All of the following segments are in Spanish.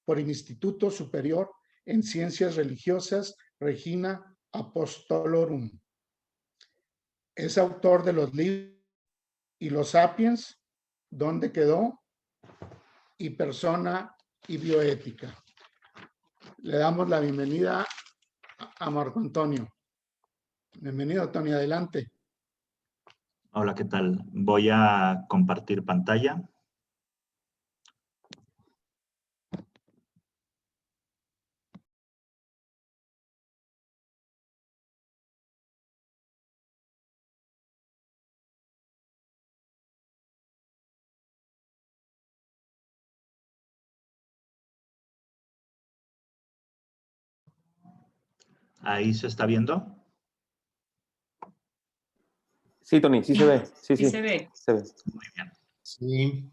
por el Instituto Superior en Ciencias Religiosas Regina Apostolorum. Es autor de los libros y los Sapiens, ¿Dónde quedó? Y Persona y Bioética. Le damos la bienvenida a Marco Antonio. Bienvenido, Tony, adelante. Hola, ¿qué tal? Voy a compartir pantalla. ¿Ahí se está viendo? Sí, Tony, sí se ve. Sí, Sí se ve. Se ve. Muy bien. Sí.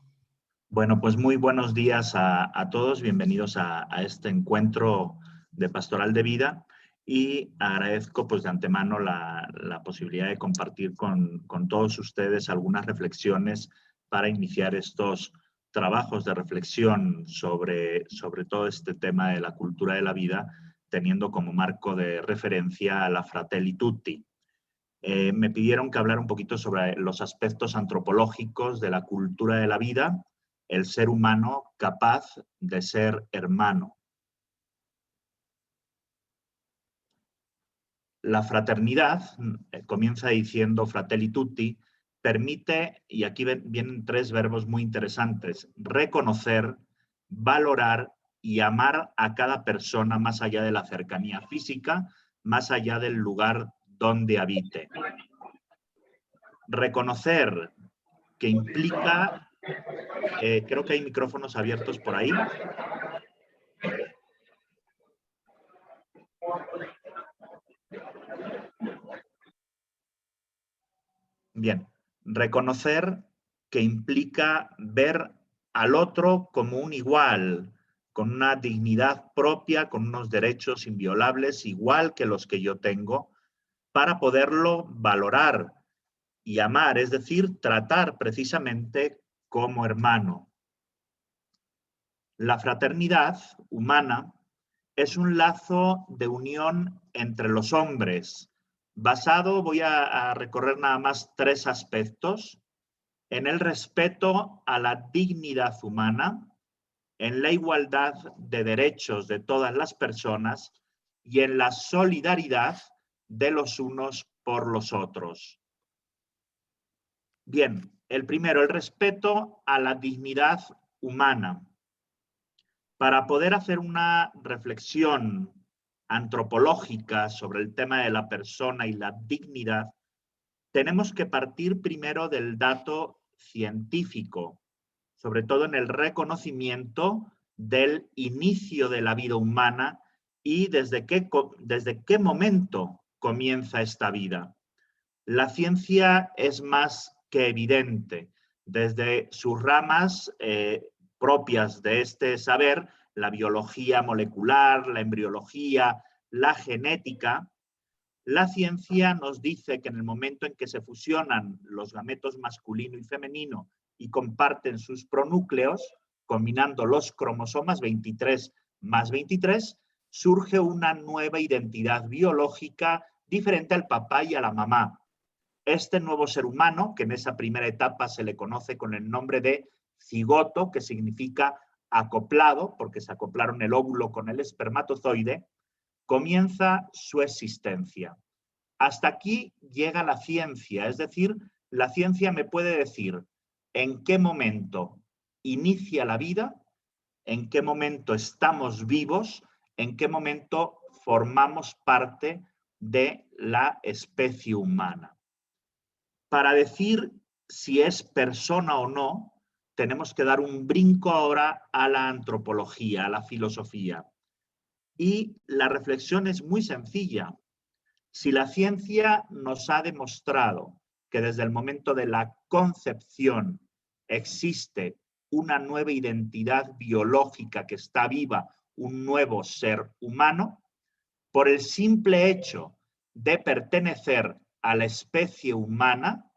Bueno, pues muy buenos días a todos. Bienvenidos a este encuentro de Pastoral de Vida y agradezco pues de antemano la posibilidad de compartir con todos ustedes algunas reflexiones para iniciar estos trabajos de reflexión sobre todo este tema de la cultura de la vida, teniendo como marco de referencia a la Fratelli Tutti. Me pidieron que hablara un poquito sobre los aspectos antropológicos de la cultura de la vida, el ser humano capaz de ser hermano. La fraternidad, comienza diciendo Fratelli Tutti, permite, y aquí vienen tres verbos muy interesantes, reconocer, valorar y amar a cada persona más allá de la cercanía física, más allá del lugar donde habite. Reconocer, que implica, creo que hay micrófonos abiertos por ahí. Bien, reconocer que implica ver al otro como un igual, con una dignidad propia, con unos derechos inviolables, igual que los que yo tengo, para poderlo valorar y amar, es decir, tratar precisamente como hermano. La fraternidad humana es un lazo de unión entre los hombres, basado, voy a recorrer nada más tres aspectos, en el respeto a la dignidad humana, en la igualdad de derechos de todas las personas y en la solidaridad de los unos por los otros. Bien, el primero, el respeto a la dignidad humana. Para poder hacer una reflexión antropológica sobre el tema de la persona y la dignidad, tenemos que partir primero del dato científico, sobre todo en el reconocimiento del inicio de la vida humana y desde qué momento comienza esta vida. La ciencia es más que evidente. Desde sus ramas propias de este saber, la biología molecular, la embriología, la genética, la ciencia nos dice que en el momento en que se fusionan los gametos masculino y femenino y comparten sus pronúcleos, combinando los cromosomas 23 más 23, surge una nueva identidad biológica diferente al papá y a la mamá. Este nuevo ser humano, que en esa primera etapa se le conoce con el nombre de cigoto, que significa acoplado, porque se acoplaron el óvulo con el espermatozoide, comienza su existencia. Hasta aquí llega la ciencia, es decir, la ciencia me puede decir en qué momento inicia la vida, en qué momento estamos vivos, en qué momento formamos parte de la especie humana. Para decir si es persona o no, tenemos que dar un brinco ahora a la antropología, a la filosofía. Y la reflexión es muy sencilla. Si la ciencia nos ha demostrado que desde el momento de la concepción existe una nueva identidad biológica que está viva, un nuevo ser humano, por el simple hecho de pertenecer a la especie humana,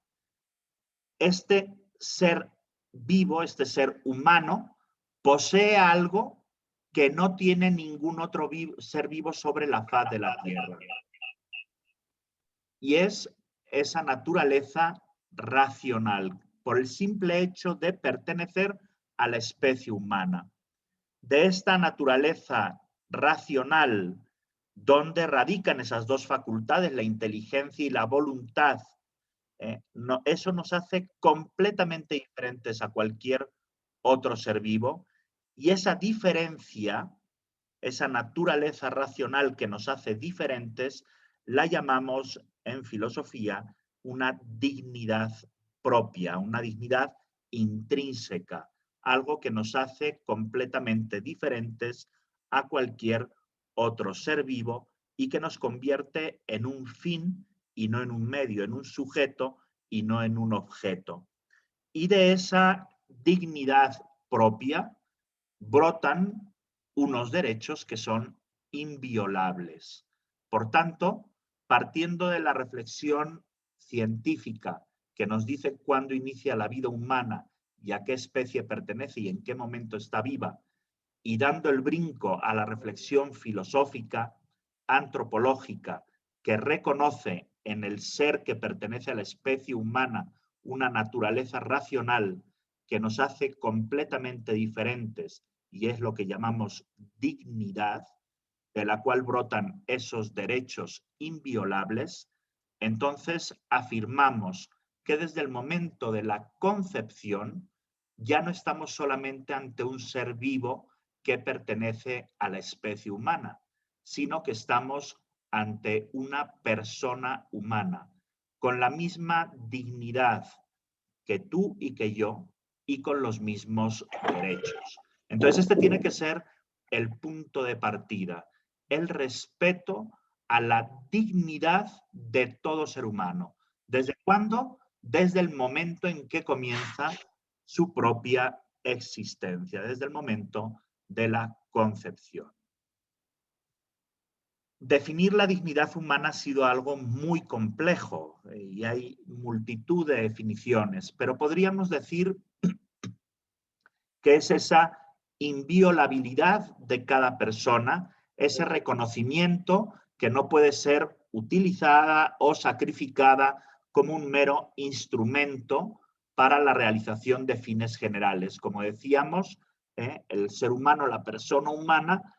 este ser vivo, este ser humano, posee algo que no tiene ningún otro ser vivo sobre la faz de la Tierra. Y es esa naturaleza racional, por el simple hecho de pertenecer a la especie humana. De esta naturaleza racional, donde radican esas dos facultades, la inteligencia y la voluntad, eso nos hace completamente diferentes a cualquier otro ser vivo, y esa diferencia, esa naturaleza racional que nos hace diferentes, la llamamos en filosofía una dignidad propia, una dignidad intrínseca, algo que nos hace completamente diferentes a cualquier otro ser vivo y que nos convierte en un fin y no en un medio, en un sujeto y no en un objeto. Y de esa dignidad propia brotan unos derechos que son inviolables. Por tanto, partiendo de la reflexión científica que nos dice cuándo inicia la vida humana y a qué especie pertenece y en qué momento está viva, y dando el brinco a la reflexión filosófica, antropológica, que reconoce en el ser que pertenece a la especie humana una naturaleza racional que nos hace completamente diferentes, y es lo que llamamos dignidad, de la cual brotan esos derechos inviolables, entonces afirmamos que desde el momento de la concepción ya no estamos solamente ante un ser vivo que pertenece a la especie humana, sino que estamos ante una persona humana, con la misma dignidad que tú y que yo, y con los mismos derechos. Entonces, este tiene que ser el punto de partida, el respeto a la dignidad de todo ser humano. ¿Desde cuándo? Desde el momento en que comienza su propia existencia, desde el momento de la concepción. Definir la dignidad humana ha sido algo muy complejo y hay multitud de definiciones, pero podríamos decir que es esa inviolabilidad de cada persona, ese reconocimiento que no puede ser utilizada o sacrificada como un mero instrumento para la realización de fines generales. Como decíamos, el ser humano, la persona humana,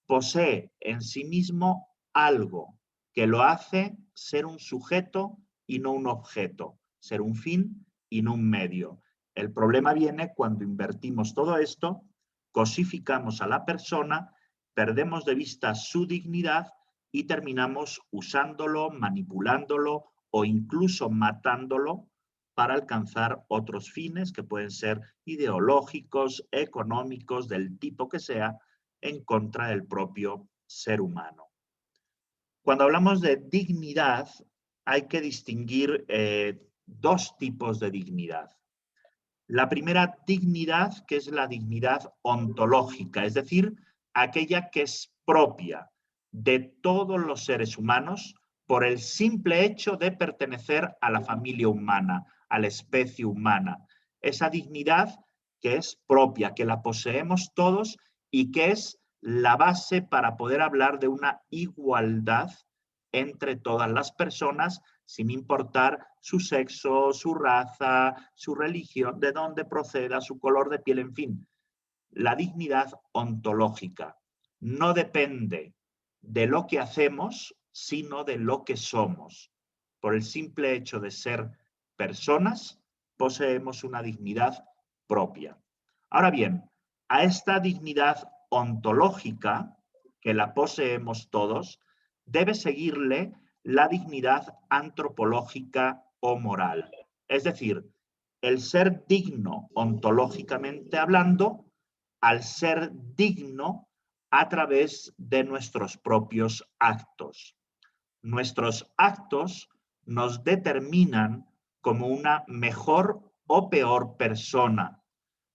posee en sí mismo algo que lo hace ser un sujeto y no un objeto, ser un fin y no un medio. El problema viene cuando invertimos todo esto, cosificamos a la persona, perdemos de vista su dignidad y terminamos usándolo, manipulándolo o incluso matándolo para alcanzar otros fines que pueden ser ideológicos, económicos, del tipo que sea, en contra del propio ser humano. Cuando hablamos de dignidad, hay que distinguir dos tipos de dignidad. La primera dignidad, que es la dignidad ontológica, es decir, aquella que es propia de todos los seres humanos por el simple hecho de pertenecer a la familia humana, a la especie humana. Esa dignidad que es propia, que la poseemos todos y que es la base para poder hablar de una igualdad entre todas las personas, sin importar su sexo, su raza, su religión, de dónde proceda, su color de piel, en fin. La dignidad ontológica no depende de lo que hacemos, sino de lo que somos. Por el simple hecho de ser personas, poseemos una dignidad propia. Ahora bien, a esta dignidad ontológica, que la poseemos todos, debe seguirle la dignidad antropológica o moral. Es decir, el ser digno ontológicamente hablando, al ser digno a través de nuestros propios actos. Nuestros actos nos determinan como una mejor o peor persona.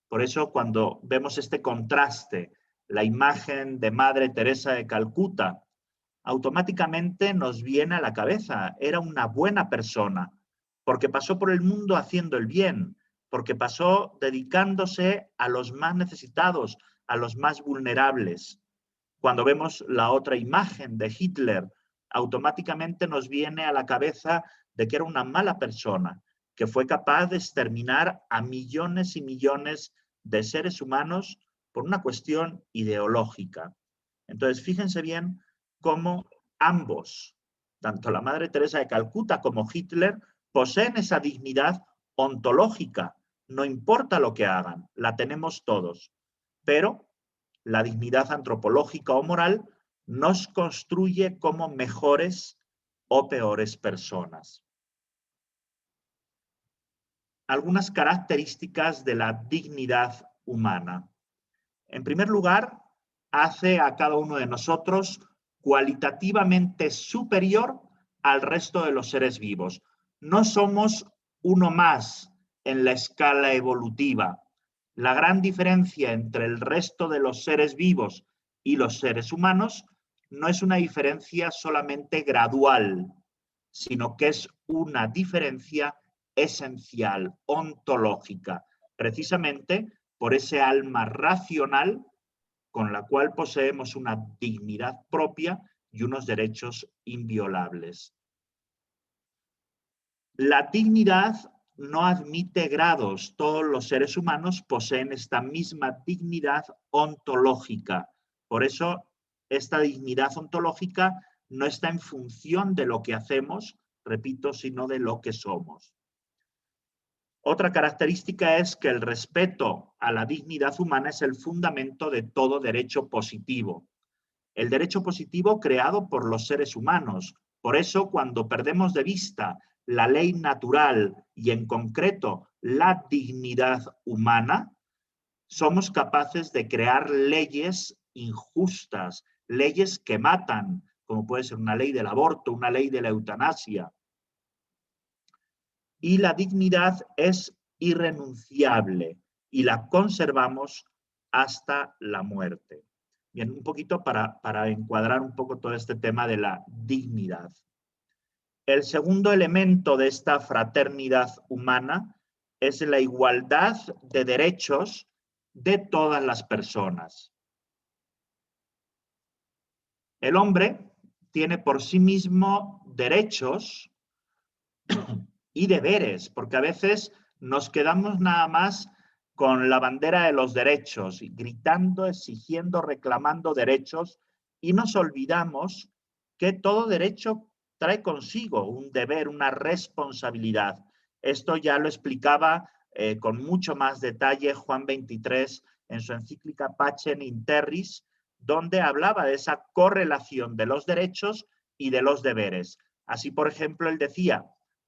Por eso cuando vemos este contraste, la imagen de Madre Teresa de Calcuta, automáticamente nos viene a la cabeza, era una buena persona, porque pasó por el mundo haciendo el bien, porque pasó dedicándose a los más necesitados, a los más vulnerables. Cuando vemos la otra imagen de Hitler, automáticamente nos viene a la cabeza de que era una mala persona, que fue capaz de exterminar a millones y millones de seres humanos por una cuestión ideológica. Entonces, fíjense bien cómo ambos, tanto la Madre Teresa de Calcuta como Hitler, poseen esa dignidad ontológica. No importa lo que hagan, la tenemos todos. Pero la dignidad antropológica o moral nos construye como mejores o peores personas. Algunas características de la dignidad humana. En primer lugar, hace a cada uno de nosotros cualitativamente superior al resto de los seres vivos. No somos uno más en la escala evolutiva. La gran diferencia entre el resto de los seres vivos y los seres humanos no es una diferencia solamente gradual, sino que es una diferencia esencial, ontológica, precisamente por ese alma racional con la cual poseemos una dignidad propia y unos derechos inviolables. La dignidad no admite grados. Todos los seres humanos poseen esta misma dignidad ontológica. Por eso, esta dignidad ontológica no está en función de lo que hacemos, repito, sino de lo que somos. Otra característica es que el respeto a la dignidad humana es el fundamento de todo derecho positivo. El derecho positivo creado por los seres humanos. Por eso, cuando perdemos de vista la ley natural y en concreto la dignidad humana, somos capaces de crear leyes injustas, leyes que matan, como puede ser una ley del aborto, una ley de la eutanasia. Y la dignidad es irrenunciable y la conservamos hasta la muerte. Bien, un poquito para encuadrar un poco todo este tema de la dignidad. El segundo elemento de esta fraternidad humana es la igualdad de derechos de todas las personas. El hombre tiene por sí mismo derechos y deberes, porque a veces nos quedamos nada más con la bandera de los derechos, gritando, exigiendo, reclamando derechos, y nos olvidamos que todo derecho trae consigo un deber, una responsabilidad. Esto ya lo explicaba con mucho más detalle Juan XXIII en su encíclica Pacem in Terris, donde hablaba de esa correlación de los derechos y de los deberes. Así, por ejemplo, él decía,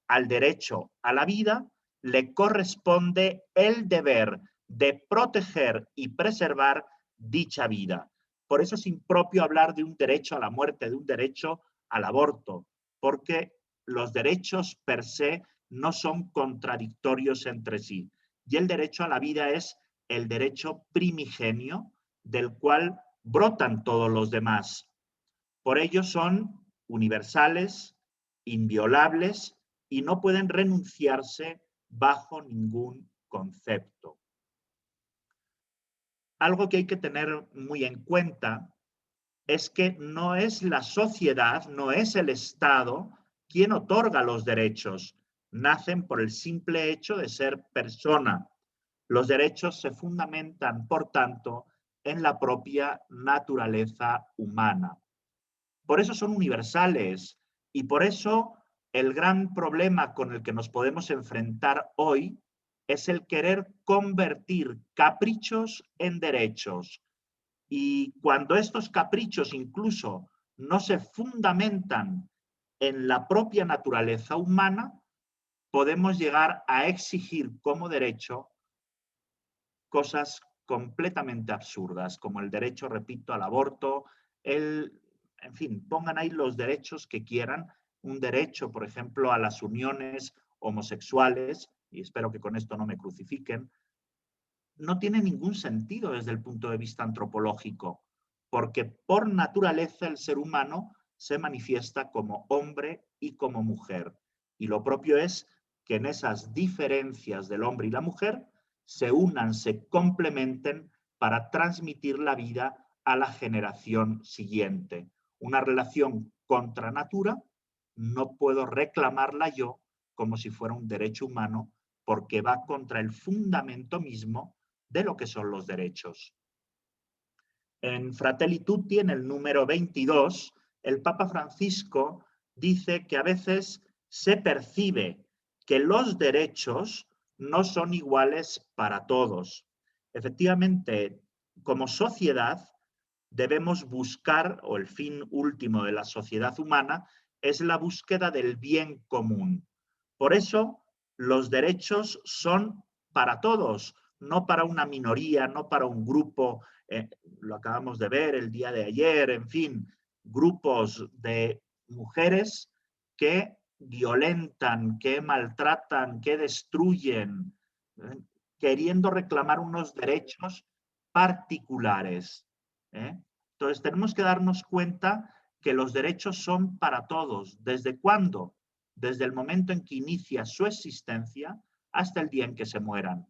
al derecho a la vida le corresponde el deber de proteger y preservar dicha vida. Por eso es impropio hablar de un derecho a la muerte, de un derecho al aborto, porque los derechos per se no son contradictorios entre sí. Y el derecho a la vida es el derecho primigenio del cual brotan todos los demás. Por ello son universales, inviolables y no pueden renunciarse bajo ningún concepto. Algo que hay que tener muy en cuenta es que no es la sociedad, no es el Estado quien otorga los derechos. Nacen por el simple hecho de ser persona. Los derechos se fundamentan, por tanto, en la propia naturaleza humana. Por eso son universales y por eso el gran problema con el que nos podemos enfrentar hoy es el querer convertir caprichos en derechos. Y cuando estos caprichos incluso no se fundamentan en la propia naturaleza humana, podemos llegar a exigir como derecho cosas completamente absurdas, como el derecho, repito, al aborto, en fin, pongan ahí los derechos que quieran, un derecho, por ejemplo, a las uniones homosexuales, y espero que con esto no me crucifiquen, no tiene ningún sentido desde el punto de vista antropológico, porque por naturaleza el ser humano se manifiesta como hombre y como mujer. Y lo propio es que en esas diferencias del hombre y la mujer se unan, se complementen para transmitir la vida a la generación siguiente. Una relación contra natura no puedo reclamarla yo como si fuera un derecho humano, porque va contra el fundamento mismo de lo que son los derechos. En Fratelli Tutti, en el número 22, el Papa Francisco dice que a veces se percibe que los derechos no son iguales para todos. Efectivamente, como sociedad debemos buscar, o el fin último de la sociedad humana, es la búsqueda del bien común. Por eso, los derechos son para todos, no para una minoría, no para un grupo, lo acabamos de ver el día de ayer, en fin, grupos de mujeres que violentan, que maltratan, que destruyen, queriendo reclamar unos derechos particulares. Entonces, tenemos que darnos cuenta que los derechos son para todos. ¿Desde cuándo? Desde el momento en que inicia su existencia hasta el día en que se mueran.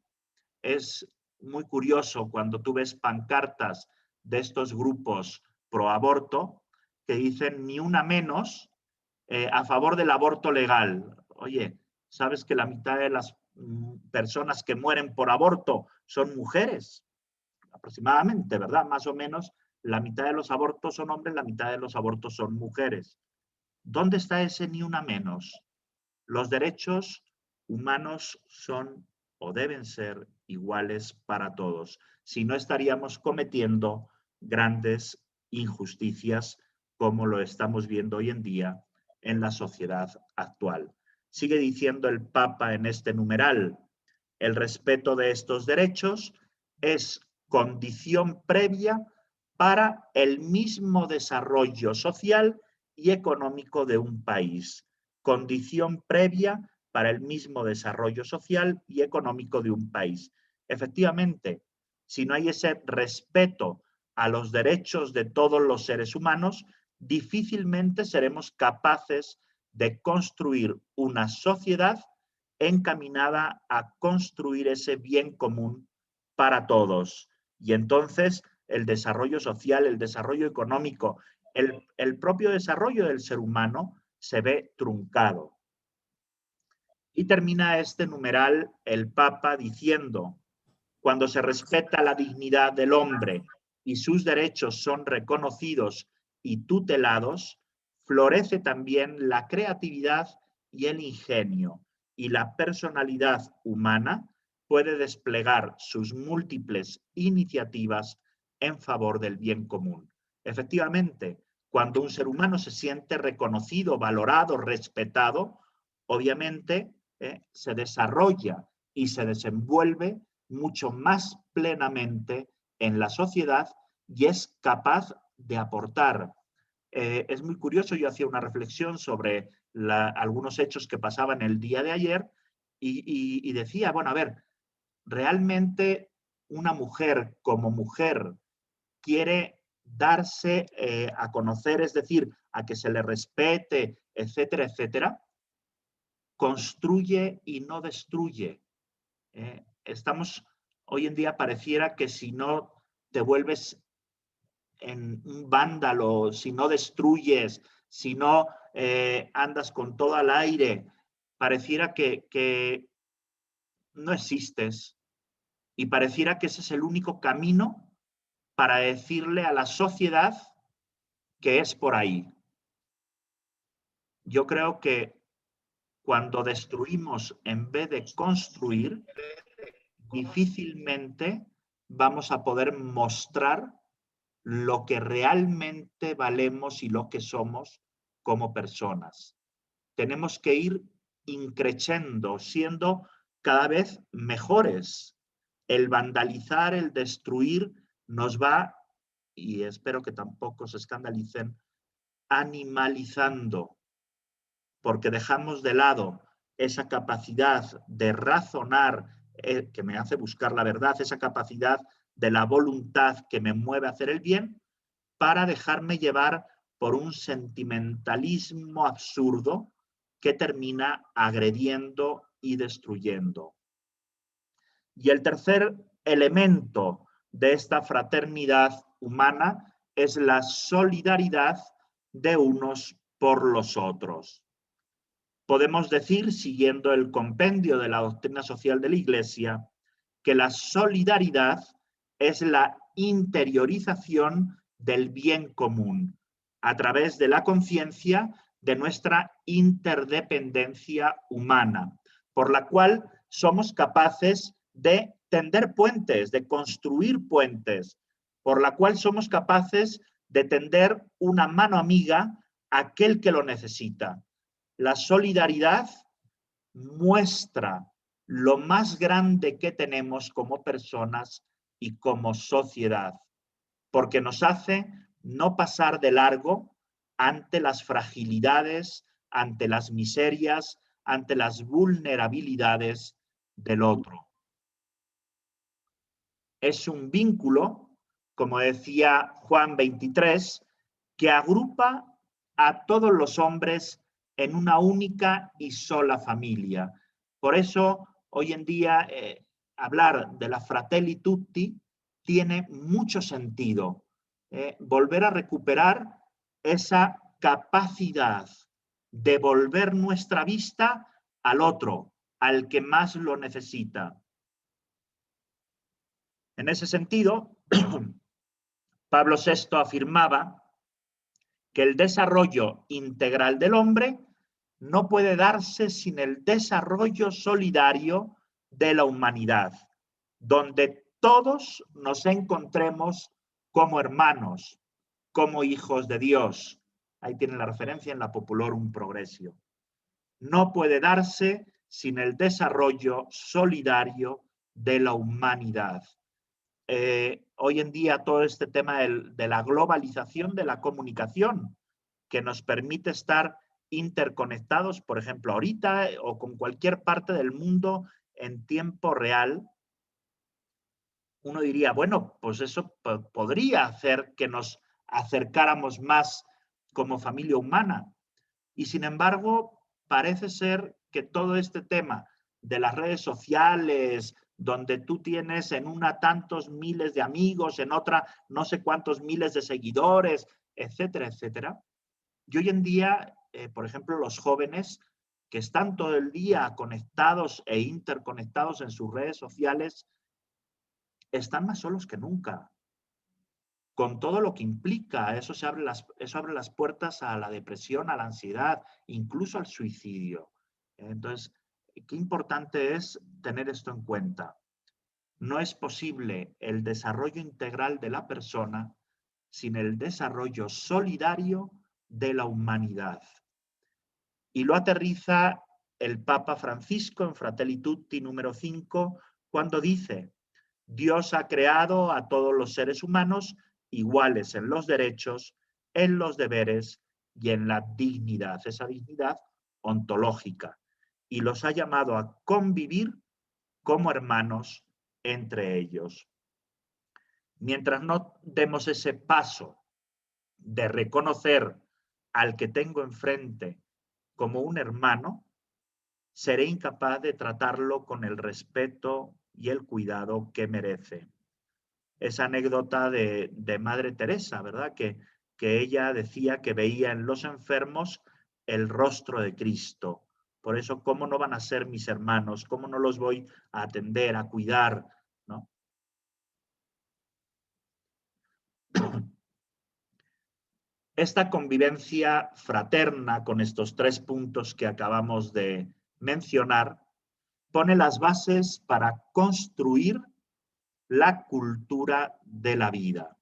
Es muy curioso cuando tú ves pancartas de estos grupos pro aborto que dicen ni una menos a favor del aborto legal. Oye, ¿sabes que la mitad de las personas que mueren por aborto son mujeres? Aproximadamente, ¿verdad? Más o menos la mitad de los abortos son hombres, la mitad de los abortos son mujeres. ¿Dónde está ese ni una menos? Los derechos humanos son o deben ser iguales para todos. Si no, estaríamos cometiendo grandes injusticias como lo estamos viendo hoy en día en la sociedad actual. Sigue diciendo el Papa en este numeral, el respeto de estos derechos es condición previa para el mismo desarrollo social y económico de un país. Condición previa para el mismo desarrollo social y económico de un país. Efectivamente, si no hay ese respeto a los derechos de todos los seres humanos, difícilmente seremos capaces de construir una sociedad encaminada a construir ese bien común para todos. Y entonces el desarrollo social, el desarrollo económico, el propio desarrollo del ser humano se ve truncado. Y termina este numeral el Papa diciendo, cuando se respeta la dignidad del hombre y sus derechos son reconocidos y tutelados, florece también la creatividad y el ingenio, y la personalidad humana puede desplegar sus múltiples iniciativas en favor del bien común. Efectivamente, cuando un ser humano se siente reconocido, valorado, respetado, obviamente se desarrolla y se desenvuelve mucho más plenamente en la sociedad y es capaz de aportar. Es muy curioso, yo hacía una reflexión sobre algunos hechos que pasaban el día de ayer y decía, bueno, a ver, ¿realmente una mujer como mujer quiere darse a conocer, es decir, a que se le respete, etcétera, etcétera? Construye y no destruye. Estamos, hoy en día pareciera que si no te vuelves en un vándalo, si no destruyes, si no andas con todo al aire, pareciera que no existes y pareciera que ese es el único camino para decirle a la sociedad que es por ahí. Yo creo que cuando destruimos en vez de construir, difícilmente vamos a poder mostrar lo que realmente valemos y lo que somos como personas. Tenemos que ir increciendo, siendo cada vez mejores. El vandalizar, el destruir, nos va, y espero que tampoco se escandalicen, animalizando, porque dejamos de lado esa capacidad de razonar que me hace buscar la verdad, esa capacidad de la voluntad que me mueve a hacer el bien, para dejarme llevar por un sentimentalismo absurdo que termina agrediendo y destruyendo. Y el tercer elemento de esta fraternidad humana es la solidaridad de unos por los otros. Podemos decir, siguiendo el compendio de la doctrina social de la Iglesia, que la solidaridad es la interiorización del bien común a través de la conciencia de nuestra interdependencia humana, por la cual somos capaces de tender puentes, de construir puentes, por la cual somos capaces de tender una mano amiga a aquel que lo necesita. La solidaridad muestra lo más grande que tenemos como personas y como sociedad, porque nos hace no pasar de largo ante las fragilidades, ante las miserias, ante las vulnerabilidades del otro. Es un vínculo, como decía Juan 23, que agrupa a todos los hombres en una única y sola familia. Por eso, hoy en día, hablar de la Fratelli Tutti tiene mucho sentido. Volver a recuperar esa capacidad de volver nuestra vista al otro, al que más lo necesita. En ese sentido, Pablo VI afirmaba que el desarrollo integral del hombre no puede darse sin el desarrollo solidario de la humanidad, donde todos nos encontremos como hermanos, como hijos de Dios. Ahí tienen la referencia en la Populorum Progressio. No puede darse sin el desarrollo solidario de la humanidad. Hoy en día todo este tema de la globalización de la comunicación, que nos permite estar interconectados, por ejemplo, ahorita o con cualquier parte del mundo en tiempo real, uno diría, bueno, pues eso podría hacer que nos acercáramos más como familia humana. Y sin embargo, parece ser que todo este tema de las redes sociales, donde tú tienes en una tantos miles de amigos, en otra no sé cuántos miles de seguidores, etcétera, etcétera. Y hoy en día, por ejemplo, los jóvenes que están todo el día conectados e interconectados en sus redes sociales, están más solos que nunca. Con todo lo que implica, eso abre las puertas a la depresión, a la ansiedad, incluso al suicidio. Entonces, qué importante es tener esto en cuenta. No es posible el desarrollo integral de la persona sin el desarrollo solidario de la humanidad. Y lo aterriza el Papa Francisco en Fratelli Tutti número 5, cuando dice: Dios ha creado a todos los seres humanos iguales en los derechos, en los deberes y en la dignidad, esa dignidad ontológica, y los ha llamado a convivir como hermanos entre ellos. Mientras no demos ese paso de reconocer al que tengo enfrente como un hermano, seré incapaz de tratarlo con el respeto y el cuidado que merece. Esa anécdota de Madre Teresa, ¿verdad? Que ella decía que veía en los enfermos el rostro de Cristo. Por eso, ¿cómo no van a ser mis hermanos? ¿Cómo no los voy a atender, a cuidar? ¿No? Esta convivencia fraterna con estos 3 puntos que acabamos de mencionar pone las bases para construir la cultura de la vida.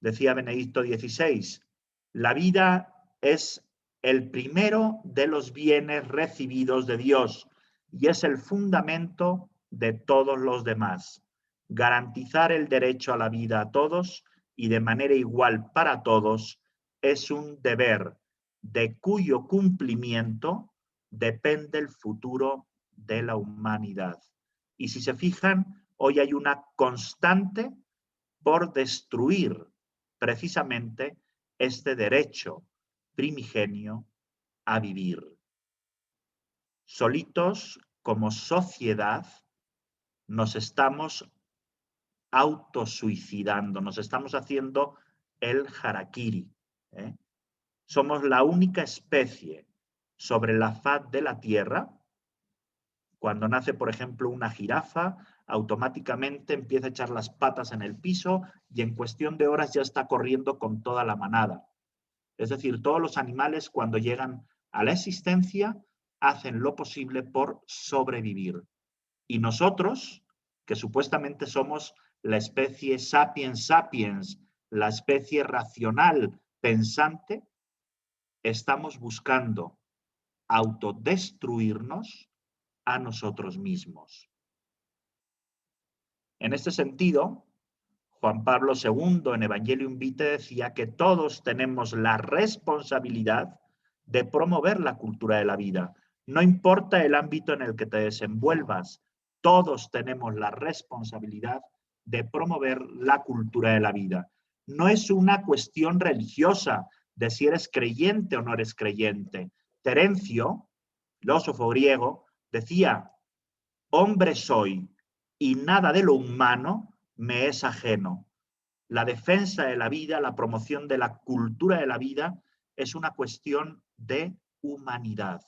Decía Benedicto XVI, la vida es el primero de los bienes recibidos de Dios y es el fundamento de todos los demás. Garantizar el derecho a la vida a todos y de manera igual para todos es un deber de cuyo cumplimiento depende el futuro de la humanidad. Y si se fijan, hoy hay una constante por destruir precisamente este derecho primigenio a vivir. Solitos, como sociedad, nos estamos autosuicidando, nos estamos haciendo el harakiri. Somos la única especie sobre la faz de la Tierra. Cuando nace, por ejemplo, una jirafa, automáticamente empieza a echar las patas en el piso y en cuestión de horas ya está corriendo con toda la manada. Es decir, todos los animales cuando llegan a la existencia hacen lo posible por sobrevivir. Y nosotros, que supuestamente somos la especie sapiens sapiens, la especie racional pensante, estamos buscando autodestruirnos a nosotros mismos. En este sentido, Juan Pablo II en Evangelium Vitae decía que todos tenemos la responsabilidad de promover la cultura de la vida. No importa el ámbito en el que te desenvuelvas, todos tenemos la responsabilidad de promover la cultura de la vida. No es una cuestión religiosa de si eres creyente o no eres creyente. Terencio, filósofo griego, decía: hombre soy y nada de lo humano me es ajeno. La defensa de la vida, la promoción de la cultura de la vida es una cuestión de humanidad.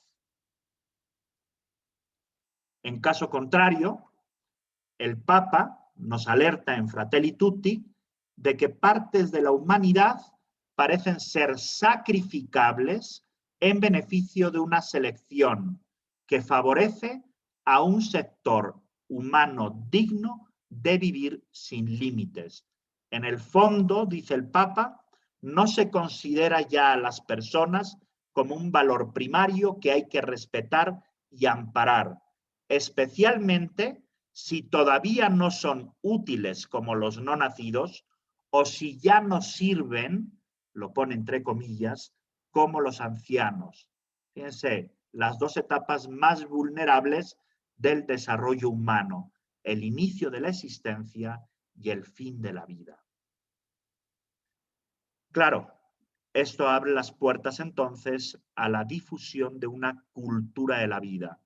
En caso contrario, el Papa nos alerta en Fratelli Tutti de que partes de la humanidad parecen ser sacrificables en beneficio de una selección que favorece a un sector humano digno de vivir sin límites. En el fondo, dice el Papa, no se considera ya a las personas como un valor primario que hay que respetar y amparar, especialmente si todavía no son útiles como los no nacidos o si ya no sirven, lo pone entre comillas, como los ancianos. Fíjense, las dos etapas más vulnerables del desarrollo humano, el inicio de la existencia y el fin de la vida. Claro, esto abre las puertas entonces a la difusión de una cultura de la vida,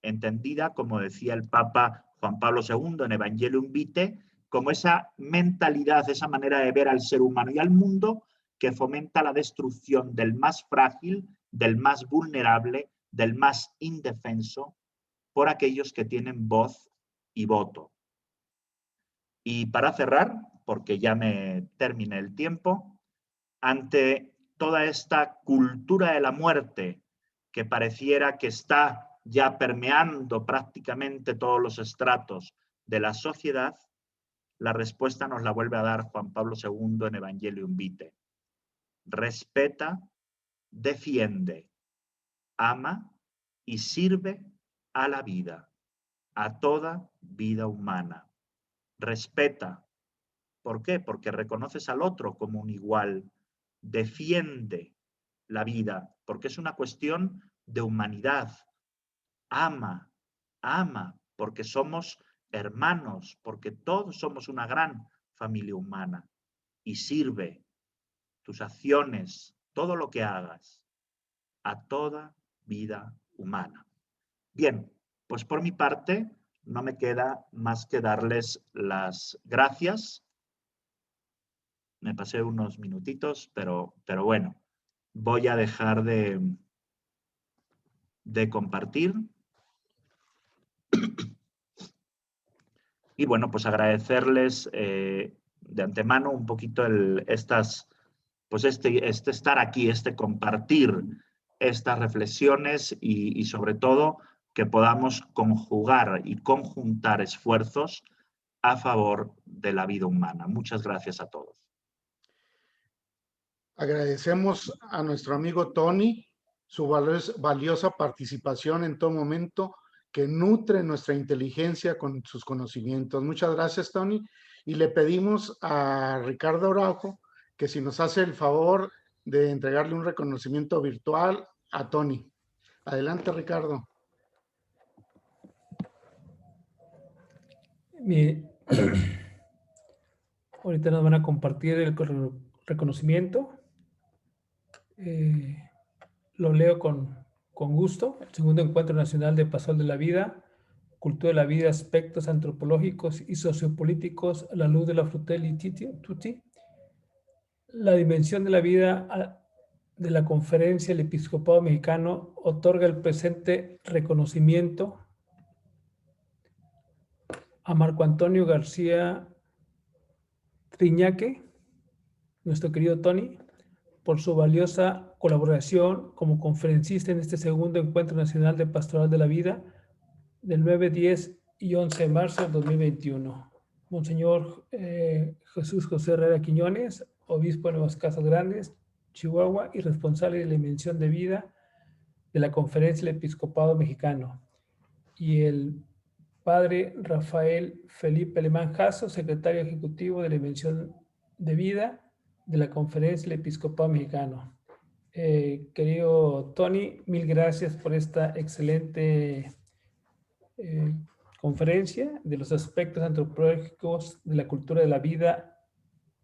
entendida, como decía el Papa Juan Pablo II en Evangelium Vitae, como esa mentalidad, esa manera de ver al ser humano y al mundo que fomenta la destrucción del más frágil, del más vulnerable, del más indefenso, por aquellos que tienen voz y voto. Y para cerrar, porque ya me terminé el tiempo, ante toda esta cultura de la muerte que pareciera que está ya permeando prácticamente todos los estratos de la sociedad, la respuesta nos la vuelve a dar Juan Pablo II en Evangelium Vitae. Respeta, defiende, ama y sirve a la vida, a toda vida humana. Respeta. ¿Por qué? Porque reconoces al otro como un igual. Defiende la vida, porque es una cuestión de humanidad. Ama, porque somos hermanos, porque todos somos una gran familia humana. Y sirve tus acciones, todo lo que hagas, a toda vida humana. Bien, pues por mi parte no me queda más que darles las gracias. Me pasé unos minutitos, pero bueno, voy a dejar de compartir. Y bueno, pues agradecerles de antemano un poquito este estar aquí, este compartir estas reflexiones y sobre todo que podamos conjugar y conjuntar esfuerzos a favor de la vida humana. Muchas gracias a todos. Agradecemos a nuestro amigo Tony su valiosa participación en todo momento que nutre nuestra inteligencia con sus conocimientos. Muchas gracias, Tony. Y le pedimos a Ricardo Araujo que si nos hace el favor de entregarle un reconocimiento virtual a Tony. Adelante, Ricardo. Bien. Ahorita nos van a compartir el reconocimiento. Lo leo con gusto. El segundo Encuentro Nacional de Pastor de la Vida cultura de la vida, aspectos antropológicos y sociopolíticos a la luz de la Fratelli Tutti, la dimensión de la vida de la Conferencia del Episcopado Mexicano otorga el presente reconocimiento a Marco Antonio García Triñaque, nuestro querido Tony, por su valiosa colaboración como conferencista en este segundo Encuentro Nacional de Pastoral de la Vida del 9, 10 y 11 de marzo del 2021. Monseñor Jesús José Herrera Quiñones, obispo de Nuevas Casas Grandes, Chihuahua, y responsable de la dimensión de vida de la Conferencia del Episcopado Mexicano. Y el padre Rafael Felipe Alemán Jasso, secretario ejecutivo de la dimensión de vida de la Conferencia del Episcopado Mexicano. Querido Tony, mil gracias por esta excelente conferencia de los aspectos antropológicos de la cultura de la vida,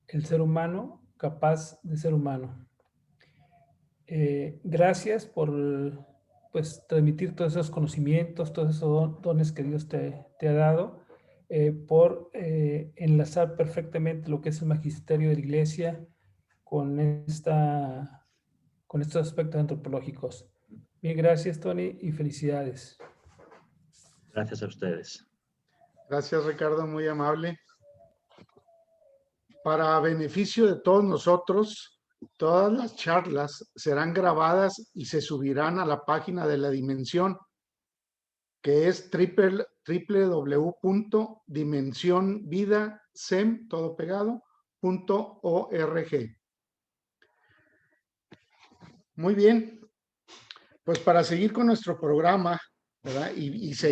el ser humano capaz de ser humano. Gracias por transmitir todos esos conocimientos, todos esos dones que Dios te ha dado, por enlazar perfectamente lo que es el magisterio de la Iglesia con estos aspectos antropológicos. Bien, gracias, Tony, y felicidades. Gracias a ustedes. Gracias, Ricardo, muy amable. Para beneficio de todos nosotros, todas las charlas serán grabadas y se subirán a la página de la Dimensión, que es www.dimensionvidasem.org. Muy bien, pues para seguir con nuestro programa, ¿verdad? Y seguir